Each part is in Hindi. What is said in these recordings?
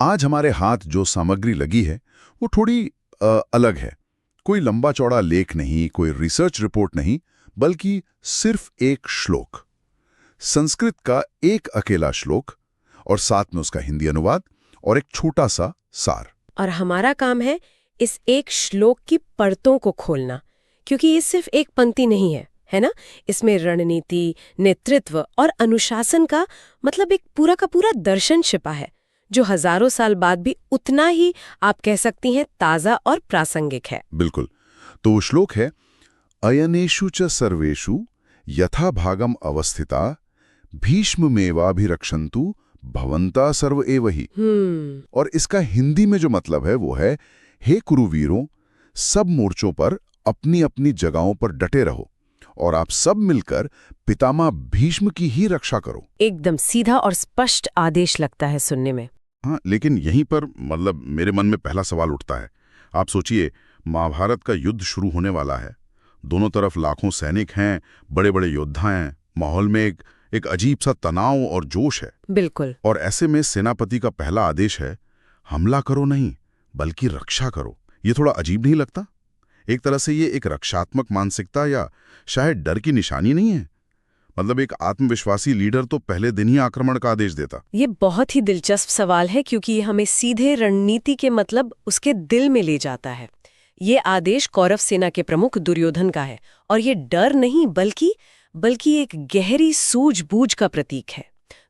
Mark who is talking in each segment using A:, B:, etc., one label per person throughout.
A: आज हमारे हाथ जो सामग्री लगी है वो थोड़ी अलग है। कोई लंबा चौड़ा लेख नहीं, कोई रिसर्च रिपोर्ट नहीं, बल्कि सिर्फ एक श्लोक, संस्कृत का एक अकेला श्लोक और साथ में उसका हिंदी अनुवाद और एक छोटा सा सार।
B: और हमारा काम है इस एक श्लोक की परतों को खोलना, क्योंकि ये सिर्फ एक पंक्ति नहीं है ना? इसमें रणनीति, नेतृत्व और अनुशासन का मतलब एक पूरा का पूरा दर्शन छिपा है, जो हजारों साल बाद भी उतना ही, आप कह सकती हैं, ताजा और प्रासंगिक है।
A: बिल्कुल। तो वो श्लोक है, अयनेषु च सर्वेषु यथा भागम अवस्थिता भीष्ममेवाभिरक्षन्तु भवन्ता सर्व एव हि। और इसका हिंदी में जो मतलब है वो है, हे कुरुवीरों, सब मोर्चों पर अपनी अपनी जगहों पर डटे रहो और आप सब मिलकर पितामह भीष्म की ही रक्षा करो।
B: एकदम सीधा और स्पष्ट आदेश लगता है सुनने में।
A: हाँ, लेकिन यहीं पर मतलब मेरे मन में पहला सवाल उठता है। आप सोचिए, महाभारत का युद्ध शुरू होने वाला है, दोनों तरफ लाखों सैनिक हैं, बड़े बड़े योद्धा हैं, माहौल में एक अजीब सा तनाव और जोश है।
B: बिल्कुल।
A: और ऐसे में सेनापति का पहला आदेश है, हमला करो नहीं बल्कि रक्षा करो। ये थोड़ा अजीब नहीं लगता? एक तरह से ये एक रक्षात्मक मानसिकता या शायद डर की निशानी नहीं है? मतलब एक आत्मविश्वासी लीडर तो पहले दिन ही आक्रमण का आदेश देता।
B: ये बहुत ही दिलचस्प सवाल है, क्योंकि ये हमें सीधे रणनीति के मतलब उसके दिल में ले जाता है। ये आदेश कौरव सेना के प्रमुख दुर्योधन का है, और ये डर नहीं बल्कि एक गहरी सूझबूझ का प्रतीक है।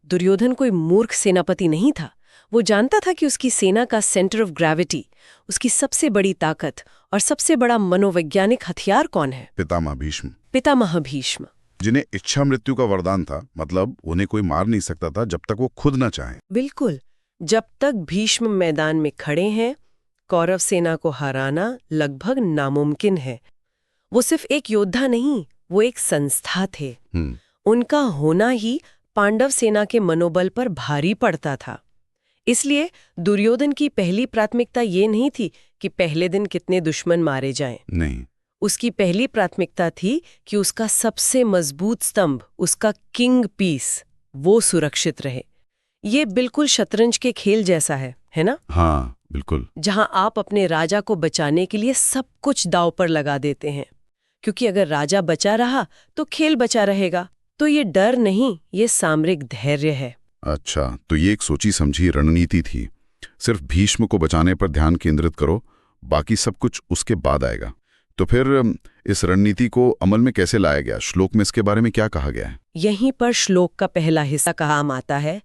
B: दुर्योधन कोई मूर्ख सेनापति नहीं था। वो जानता था कि उसकी सेना का सेंटर ऑफ ग्रेविटी, उसकी सबसे बड़ी ताकत और सबसे बड़ा मनोवैज्ञानिक हथियार कौन है?
A: पितामह भीष्म।
B: पितामह भीष्म,
A: जिन्हें इच्छा मृत्यु का वरदान था। मतलब उन्हें कोई मार नहीं सकता था जब तक वो खुद न चाहें।
B: बिल्कुल। जब तक भीष्म मैदान में खड़े हैं, कौरव सेना को हराना लगभग नामुमकिन है। वो सिर्फ एक योद्धा नहीं, वो एक संस्था थे। उनका होना ही पांडव सेना के मनोबल पर भारी पड़ता था। इसलिए दुर्योधन की पहली प्राथमिकता ये नहीं थी कि पहले दिन कितने दुश्मन मारे जाएं।
A: नहीं,
B: उसकी पहली प्राथमिकता थी कि उसका सबसे मजबूत स्तंभ, उसका किंग पीस, वो सुरक्षित रहे। ये बिल्कुल शतरंज के खेल जैसा है ना?
A: हाँ बिल्कुल।
B: जहां आप अपने राजा को बचाने के लिए सब कुछ दांव पर लगा देते हैं, क्योंकि अगर राजा बचा रहा तो खेल बचा रहेगा। तो ये डर नहीं, ये सामरिक धैर्य है।
A: अच्छा, तो ये एक सोची समझी रणनीति थी। सिर्फ भीष्म को बचाने पर ध्यान केंद्रित करो, बाकी सब कुछ उसके बाद आएगा। तो फिर इस रणनीति को अमल में कैसे लाया गया? श्लोक में इसके बारे में क्या कहा गया है?
B: यहीं पर श्लोक का पहला हिस्सा काम आता है,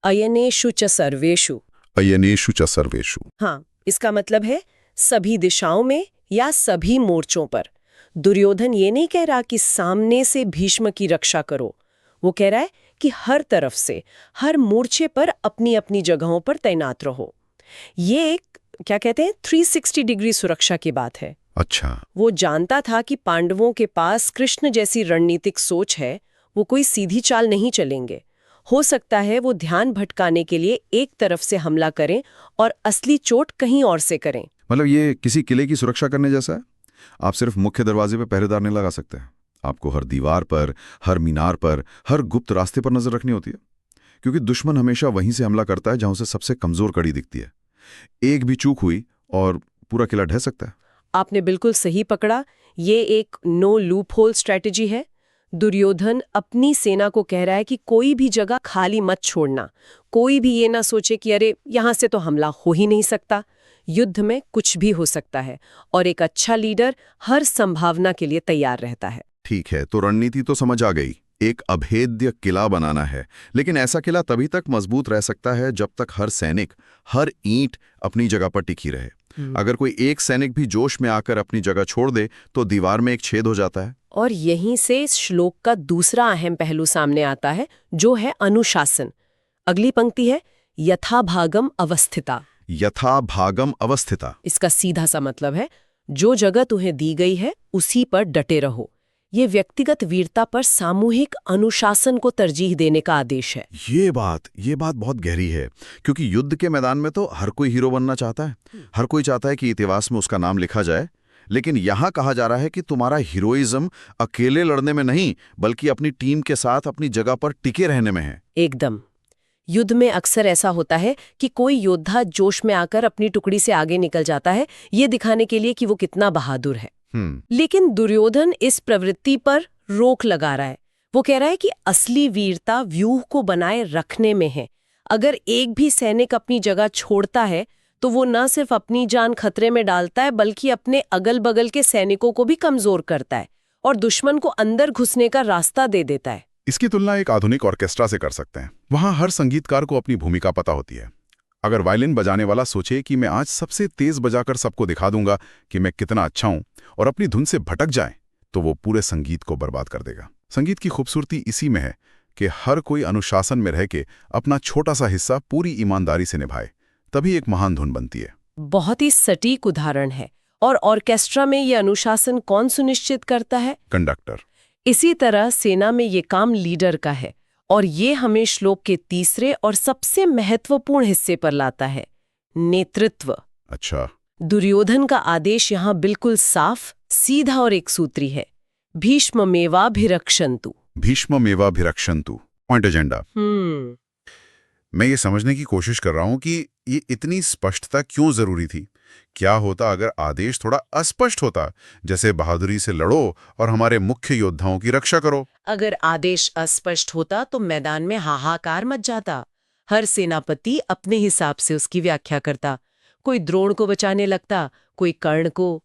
B: अयनेषु च सर्वेषु।
A: अयनेषु च सर्वेषु।
B: हाँ, इसका मतलब है सभी दिशाओं में या सभी मोर्चों पर। दुर्योधन ये नहीं कह रहा कि सामने से भीष्म की रक्षा करो, वो कह रहा है कि हर तरफ से, हर मोर्चे पर अपनी अपनी जगहों पर तैनात रहो। ये एक, क्या कहते हैं, 360 डिग्री सुरक्षा की बात है।
A: अच्छा।
B: वो जानता था कि पांडवों के पास कृष्ण जैसी रणनीतिक सोच है, वो कोई सीधी चाल नहीं चलेंगे। हो सकता है वो ध्यान भटकाने के लिए एक तरफ से हमला करें और असली चोट कहीं और से करें।
C: मतलब ये किसी किले की सुरक्षा करने जैसा है। आप सिर्फ मुख्य दरवाजे पर पहरेदार नहीं लगा सकते, आपको हर दीवार पर, हर मीनार पर, हर गुप्त रास्ते पर नजर रखनी होती है, क्योंकि दुश्मन हमेशा वहीं से हमला करता है जहां उसे सबसे कमजोर कड़ी दिखती है। एक भी चूक हुई और पूरा किला ढह सकता है।
B: आपने बिल्कुल सही पकड़ा। ये एक नो लूप होल स्ट्रैटेजी है। दुर्योधन अपनी सेना को कह रहा है कि कोई भी जगह खाली मत छोड़ना। कोई भी ये ना सोचे कि अरे यहां से तो हमला हो ही नहीं सकता। युद्ध में कुछ भी हो सकता है, और एक अच्छा लीडर हर संभावना के लिए तैयार रहता है।
C: ठीक है, तो रणनीति तो समझ आ गई। एक अभेद्य किला बनाना है, लेकिन ऐसा किला तभी तक मजबूत रह सकता है जब तक हर सैनिक, हर ईंट अपनी जगह पर टिकी रहे। अगर कोई एक सैनिक भी जोश में आकर अपनी जगह छोड़ दे तो दीवार में एक छेद हो जाता है।
B: और यहीं से इस श्लोक का दूसरा अहम पहलू सामने आता है, जो है अनुशासन। अगली पंक्ति है, यथा भागम अवस्थिता।
C: यथा भागम अवस्थिता।
B: इसका सीधा सा मतलब है, जो जगह तुम्हें दी गई है उसी पर डटे रहो। ये व्यक्तिगत वीरता पर सामूहिक अनुशासन को तरजीह देने का आदेश है।
C: ये बात बहुत गहरी है, क्योंकि युद्ध के मैदान में तो हर कोई हीरो बनना चाहता है, हर कोई चाहता है कि इतिहास में उसका नाम लिखा जाए। लेकिन यहां कहा जा रहा है कि तुम्हारा हीरोइज्म अकेले लड़ने में नहीं, बल्कि अपनी टीम के साथ अपनी जगह पर टिके रहने में है।
B: एकदम। युद्ध में अक्सर ऐसा होता है कि कोई योद्धा जोश में आकर अपनी टुकड़ी से आगे निकल जाता है, ये दिखाने के लिए कि वो कितना बहादुर है। लेकिन दुर्योधन इस प्रवृत्ति पर रोक लगा रहा है। वो कह रहा है कि असली वीरता व्यूह को बनाए रखने में है। अगर एक भी सैनिक अपनी जगह छोड़ता है तो वो न सिर्फ अपनी जान खतरे में डालता है बल्कि अपने अगल बगल के सैनिकों को भी कमजोर करता है और दुश्मन को अंदर घुसने का रास्ता दे देता है।
A: इसकी तुलना एक आधुनिक ऑर्केस्ट्रा से कर सकते हैं। वहां हर संगीतकार को अपनी भूमिका पता होती है। अगर वायलिन बजाने वाला सोचे कि मैं आज सबसे तेज बजाकर सबको दिखा दूंगा कि मैं कितना अच्छा हूं और अपनी धुन से भटक जाए, तो वो पूरे संगीत को बर्बाद कर देगा। संगीत की खूबसूरती इसी में है कि हर कोई अनुशासन में रह के अपना छोटा सा हिस्सा पूरी ईमानदारी से निभाए, तभी एक महान धुन बनती है।
B: बहुत ही सटीक उदाहरण है। और ऑर्केस्ट्रा में ये अनुशासन कौन सुनिश्चित करता है?
A: कंडक्टर।
B: इसी तरह सेना में ये काम लीडर का है और ये हमें श्लोक के तीसरे और सबसे महत्वपूर्ण हिस्से पर लाता है, नेतृत्व।
A: अच्छा।
B: दुर्योधन का आदेश यहाँ बिल्कुल साफ, सीधा और एक सूत्री है, भीष्ममेवाभिरक्षन्तु।
A: भीष्ममेवाभिरक्षन्तु, पॉइंट एजेंडा। मैं ये समझने की कोशिश कर रहा हूं कि ये इतनी स्पष्टता क्यों जरूरी थी। क्या होता अगर आदेश थोड़ा अस्पष्ट होता, जैसे बहादुरी से लड़ो और हमारे मुख्य योद्धाओं की रक्षा करो?
B: अगर आदेश अस्पष्ट होता तो मैदान में हाहाकार मच जाता। हर सेनापति अपने हिसाब से उसकी व्याख्या करता। कोई द्रोण को बचाने लगता, कोई कर्ण को।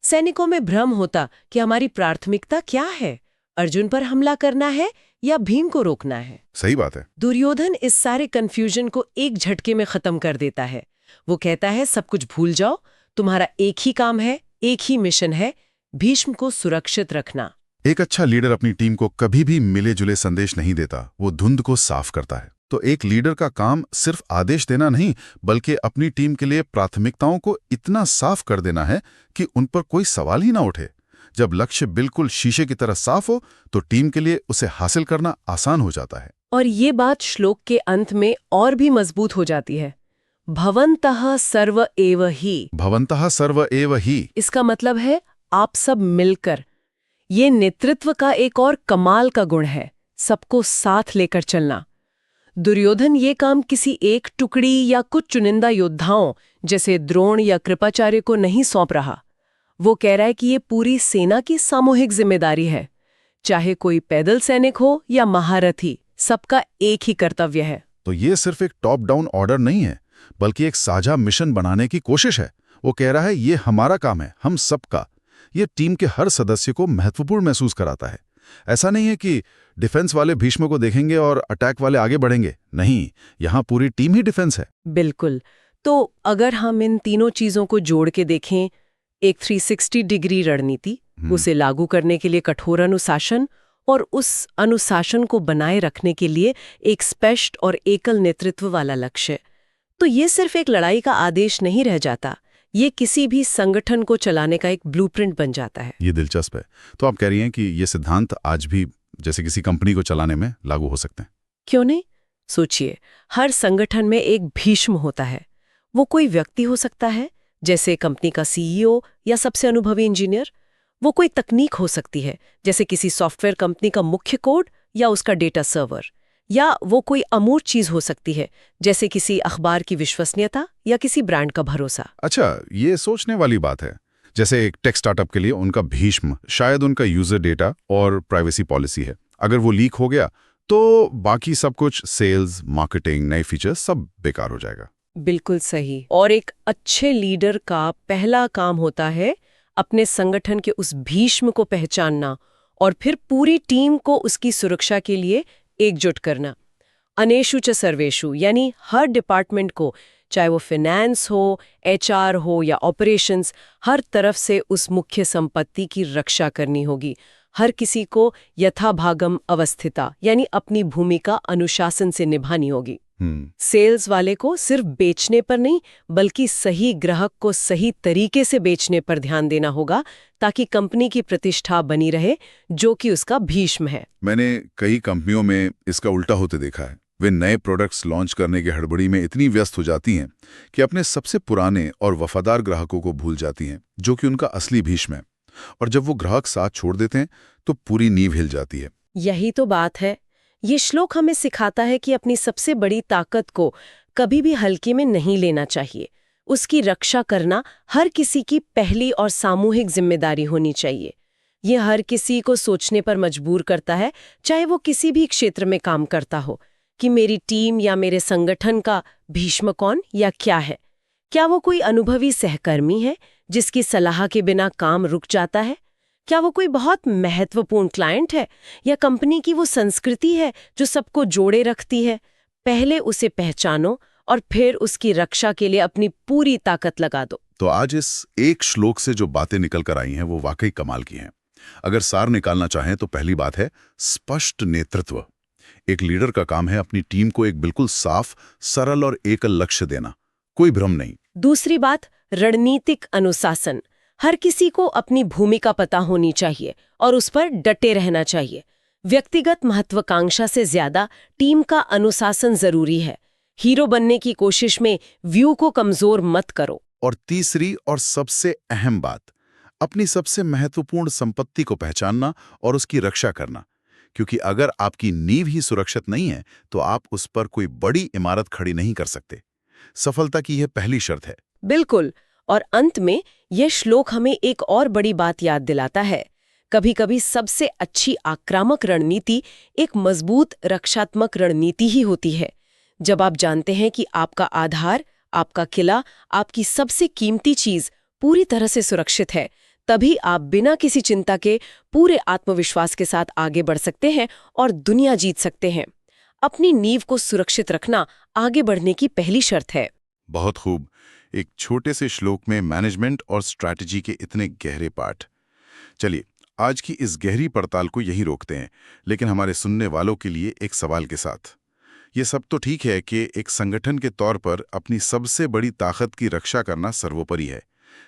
B: सैनिकों में भ्रम होता कि हमारी प्राथमिकता क्या है, अर्जुन पर हमला करना है या भीम को रोकना है।
A: सही बात है।
B: दुर्योधन इस सारे कंफ्यूजन को एक झटके में खत्म कर देता है। वो कहता है सब कुछ भूल जाओ, तुम्हारा एक ही काम है, एक ही मिशन है, भीष्म को सुरक्षित रखना।
A: एक अच्छा लीडर अपनी टीम को कभी भी मिले जुले संदेश नहीं देता, वो धुंध को साफ करता है। तो एक लीडर का काम सिर्फ आदेश देना नहीं, बल्कि अपनी टीम के लिए प्राथमिकताओं को इतना साफ कर देना है कि उन पर कोई सवाल ही ना उठे। जब लक्ष्य बिल्कुल शीशे की तरह साफ हो तो टीम के लिए उसे हासिल करना आसान हो जाता है।
B: और ये बात श्लोक के अंत में और भी मजबूत हो जाती है, भवन्तः सर्व एव ही।
A: भवन्तः सर्व एव ही।
B: इसका मतलब है आप सब मिलकर। ये नेतृत्व का एक और कमाल का गुण है, सबको साथ लेकर चलना। दुर्योधन ये काम किसी एक टुकड़ी या कुछ चुनिंदा योद्धाओं जैसे द्रोण या कृपाचार्य को नहीं सौंप रहा। वो कह रहा है कि ये पूरी सेना की सामूहिक जिम्मेदारी है। चाहे कोई पैदल सैनिक हो या महारथी, सबका एक ही कर्तव्य है।
A: तो ये सिर्फ एक टॉप डाउन ऑर्डर नहीं है, बल्कि एक साझा मिशन बनाने की कोशिश है। वो कह रहा है ये हमारा काम है, हम सबका। ये टीम के हर सदस्य को महत्वपूर्ण महसूस कराता है। ऐसा नहीं है कि डिफेंस वाले भीष्म को देखेंगे और अटैक वाले आगे बढ़ेंगे। नहीं, यहाँ पूरी टीम ही डिफेंस है।
B: बिल्कुल। तो अगर हम इन तीनों चीजों को जोड़ के देखें, एक 360 डिग्री रणनीति, उसे लागू करने के लिए कठोर अनुशासन और उस अनुशासन को बनाए रखने के लिए एक स्पष्ट और एकल नेतृत्व वाला लक्ष्य, तो ये सिर्फ एक लड़ाई का आदेश नहीं रह जाता, ये किसी भी संगठन को चलाने का एक ब्लूप्रिंट बन जाता है।
A: ये दिलचस्प है। तो आप कह रही हैं कि ये सिद्धांत आज भी जैसे किसी कंपनी को चलाने में लागू हो सकते हैं?
B: क्यों नहीं? सोचिए, हर संगठन में एक भीष्म होता है। वो कोई व्यक्ति हो सकता है, जैसे कंपनी का सीईओ या सबसे अनुभवी इंजीनियर। वो कोई तकनीक हो सकती है, जैसे किसी सॉफ्टवेयर कंपनी का मुख्य कोड या उसका डेटा सर्वर। या वो कोई अमूर्त चीज हो सकती है, जैसे किसी अखबार की विश्वसनीयता या किसी ब्रांड का भरोसा।
A: अच्छा, ये सोचने वाली बात है। जैसे एक टेक स्टार्टअप के लिए उनका भीष्म शायद उनका यूजर डेटा और प्राइवेसी पॉलिसी है। अगर वो लीक हो गया तो बाकी सब कुछ, सेल्स, मार्केटिंग, नए फीचर्स, सब बेकार हो जाएगा।
B: बिल्कुल सही। और एक अच्छे लीडर का पहला काम होता है अपने संगठन के उस भीष्म को पहचानना और फिर पूरी टीम को उसकी सुरक्षा के लिए एकजुट करना। अनेषु च सर्वेषु, यानी हर डिपार्टमेंट को, चाहे वो फाइनेंस हो, एचआर हो या ऑपरेशंस, हर तरफ से उस मुख्य संपत्ति की रक्षा करनी होगी। हर किसी को यथाभागम अवस्थिता, यानी अपनी भूमिका अनुशासन से निभानी होगी। सेल्स वाले को सिर्फ बेचने पर नहीं, बल्कि सही ग्राहक को सही तरीके से बेचने पर ध्यान देना होगा, ताकि कंपनी की प्रतिष्ठा बनी रहे, जो कि उसका भीष्म है।
A: मैंने कई कंपनियों में इसका उल्टा होते देखा है। वे नए प्रोडक्ट्स लॉन्च करने की हड़बड़ी में इतनी व्यस्त हो जाती हैं कि अपने सबसे पुराने और वफादार ग्राहकों को भूल जाती हैं, जो कि उनका असली भीष्म है। और जब वो ग्राहक साथ छोड़ देते हैं तो पूरी नींव हिल जाती है।
B: यही तो बात है। ये श्लोक हमें सिखाता है कि अपनी सबसे बड़ी ताकत को कभी भी हल्के में नहीं लेना चाहिए। उसकी रक्षा करना हर किसी की पहली और सामूहिक जिम्मेदारी होनी चाहिए। ये हर किसी को सोचने पर मजबूर करता है, चाहे वो किसी भी क्षेत्र में काम करता हो, कि मेरी टीम या मेरे संगठन का भीष्म कौन या क्या है। क्या वो कोई अनुभवी सहकर्मी है जिसकी सलाह के बिना काम रुक जाता है? क्या वो कोई बहुत महत्वपूर्ण क्लाइंट है, या कंपनी की वो संस्कृति है जो सबको जोड़े रखती है? पहले उसे पहचानो और फिर उसकी रक्षा के लिए अपनी पूरी ताकत लगा दो।
A: तो आज इस एक श्लोक से जो बातें निकल कर आई हैं वो वाकई कमाल की हैं। अगर सार निकालना चाहें तो पहली बात है स्पष्ट नेतृत्व। एक लीडर का काम है अपनी टीम को एक बिल्कुल साफ, सरल और एकल लक्ष्य देना, कोई भ्रम नहीं।
B: दूसरी बात, रणनीतिक अनुशासन। हर किसी को अपनी भूमिका पता होनी चाहिए और उस पर डटे रहना चाहिए। व्यक्तिगत महत्वाकांक्षा से ज्यादा टीम का अनुशासन जरूरी है। हीरो बनने की कोशिश में व्यू को कमजोर मत करो।
A: और तीसरी और सबसे अहम बात, अपनी सबसे महत्वपूर्ण संपत्ति को पहचानना और उसकी रक्षा करना, क्योंकि अगर आपकी नींव ही सुरक्षित नहीं है तो आप उस पर कोई बड़ी इमारत खड़ी नहीं कर सकते। सफलता की यह पहली शर्त है।
B: बिल्कुल। और अंत में यह श्लोक हमें एक और बड़ी बात याद दिलाता है। कभी-कभी सबसे अच्छी आक्रामक रणनीति एक मजबूत रक्षात्मक रणनीति ही होती है। जब आप जानते हैं कि आपका आधार, आपका किला, आपकी सबसे कीमती चीज पूरी तरह से सुरक्षित है, तभी आप बिना किसी चिंता के पूरे आत्मविश्वास के साथ आगे बढ़ सकते हैं और दुनिया जीत सकते हैं। अपनी नींव को सुरक्षित रखना आगे बढ़ने की पहली शर्त है।
A: बहुत खूब। एक छोटे से श्लोक में मैनेजमेंट और स्ट्रैटेजी के इतने गहरे पाठ। चलिए, आज की इस गहरी पड़ताल को यहीं रोकते हैं, लेकिन हमारे सुनने वालों के लिए एक सवाल के साथ। ये सब तो ठीक है कि एक संगठन के तौर पर अपनी सबसे बड़ी ताकत की रक्षा करना सर्वोपरि है,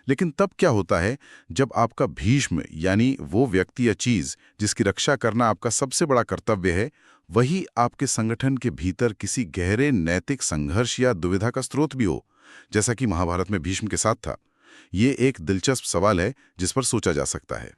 A: लेकिन तब क्या होता है जब आपका भीष्म यानी वो व्यक्ति या चीज जिसकी रक्षा करना आपका सबसे बड़ा कर्तव्य है, वही आपके संगठन के भीतर किसी गहरे नैतिक संघर्ष या दुविधा का स्रोत भी हो, जैसा कि महाभारत में भीष्म के साथ था। ये एक दिलचस्प सवाल है जिस पर सोचा जा सकता है।